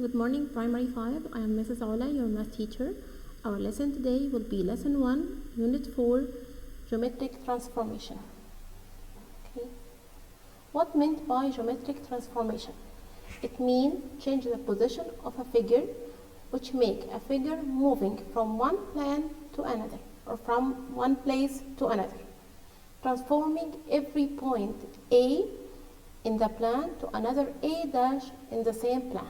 Good morning, Primary 5. I am Mrs. Ola, your math teacher. Our lesson today will be Lesson 1, Unit 4, Geometric Transformation. Okay. What meant by geometric transformation? It means change the position of a figure, which make a figure moving from one plane to another, or from one place to another, transforming every point A in the plan to another A dash in the same plan.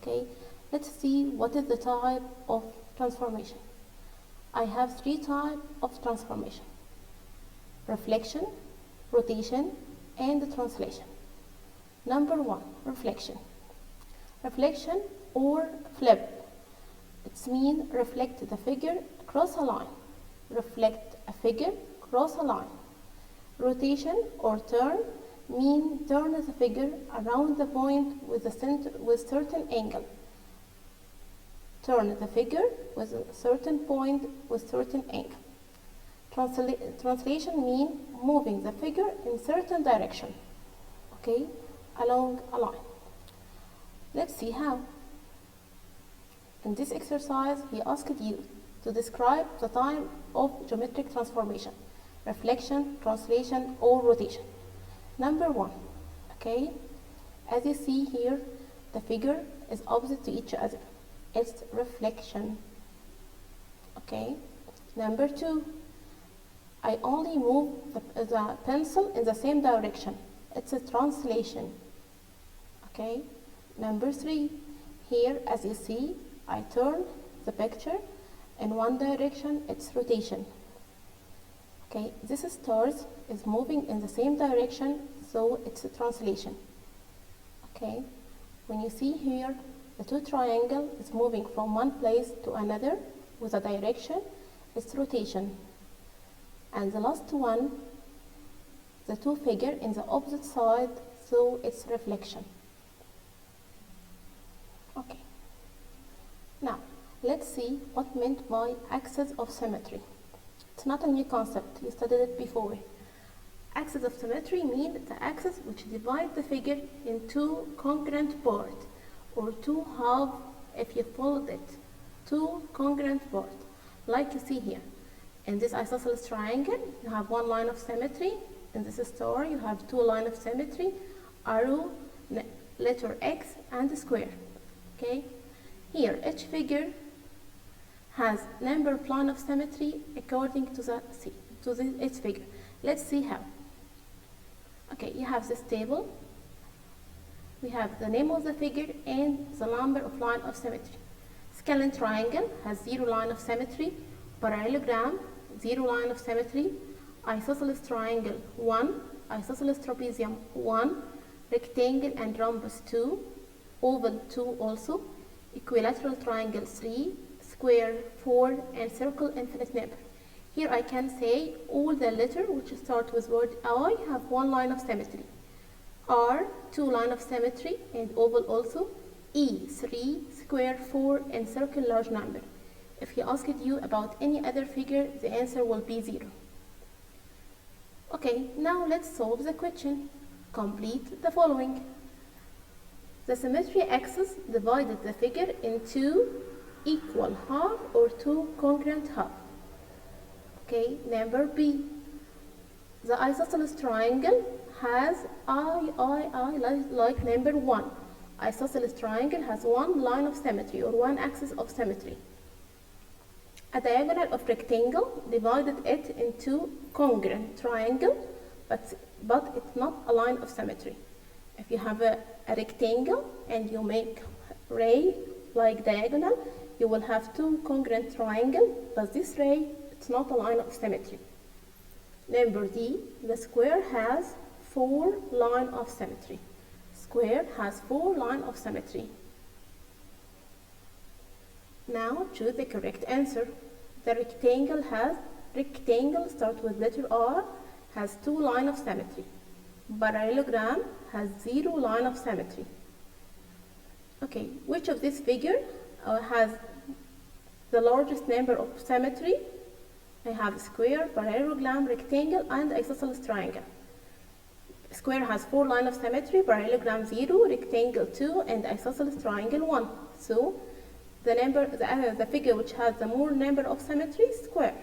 Okay, let's see what is the type of transformation. I have three types of transformation: reflection, rotation, and translation. Number 1, reflection. Reflection or flip. It means reflect the figure across a line. Reflect a figure across a line. Rotation or turn mean turn the figure around the point with certain angle. Turn the figure with a certain point with certain angle. Translation mean moving the figure in certain direction, okay, along a line. Let's see how. In this exercise, he asked you to describe the type of geometric transformation: reflection, translation, or rotation. Number 1, okay, as you see here, the figure is opposite to each other. It's reflection. Okay. Number 2, I only move the pencil in the same direction. It's a translation. Okay. Number 3, here as you see, I turn the picture in one direction. It's rotation. Okay, this stars is moving in the same direction, so it's a translation. Okay, when you see here, the two triangle is moving from one place to another with a direction, it's rotation. And the last one, the two figure in the opposite side, so it's reflection. Okay, now let's see what meant by axis of symmetry. It's not a new concept, you studied it before. Axis of symmetry means the axis which divides the figure in two congruent parts, or two halves if you fold it. Two congruent parts, like you see here. In this isosceles triangle, you have one line of symmetry. In this star, you have two lines of symmetry: arrow, letter X, and square. Okay. Here, each figure has number of line of symmetry according to its figure. Let's see how. Okay, you have this table. We have the name of the figure and the number of line of symmetry. Scalene triangle has 0 line of symmetry. Parallelogram, 0 line of symmetry. Isosceles triangle, 1. Isosceles trapezium, 1. Rectangle and rhombus, 2. Oval, 2 also. Equilateral triangle, 3. Square, 4, and circle, infinite number. Here I can say all the letters which start with word I have one line of symmetry. R, 2 line of symmetry, and oval also. E, 3, square, 4, and circle, large number. If he asked you about any other figure, the answer will be 0. Okay, now let's solve the question. Complete the following. The symmetry axis divided the figure into equal half or two congruent half. Okay, number B. The isosceles triangle has like number 1. Isosceles triangle has one line of symmetry or one axis of symmetry. A diagonal of rectangle divided it into congruent triangle, but it's not a line of symmetry. If you have a rectangle and you make ray like diagonal, you will have two congruent triangle, but this ray, it's not a line of symmetry. Number D, the square has 4 line of symmetry. Square has 4 line of symmetry. Now choose the correct answer. The rectangle start with letter R, has 2 line of symmetry. Parallelogram has 0 line of symmetry. Okay, which of this figure has the largest number of symmetry? I have square, parallelogram, rectangle, and isosceles triangle. Square has 4 lines of symmetry: parallelogram 0, rectangle 2, and isosceles triangle 1. So the figure which has the more number of symmetry is square.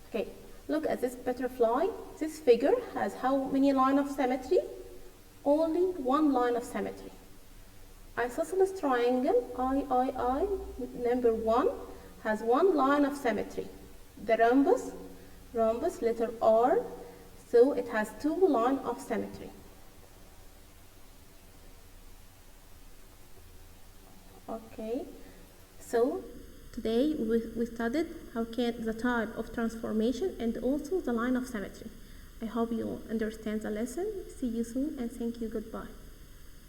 Okay, look at this butterfly. This figure has how many lines of symmetry? Only 1 line of symmetry. Isosceles triangle III number 1 has 1 line of symmetry. The rhombus letter R, so it has 2 lines of symmetry. Okay, so today we studied the type of transformation and also the line of symmetry. I hope you understand the lesson. See you soon and thank you. Goodbye.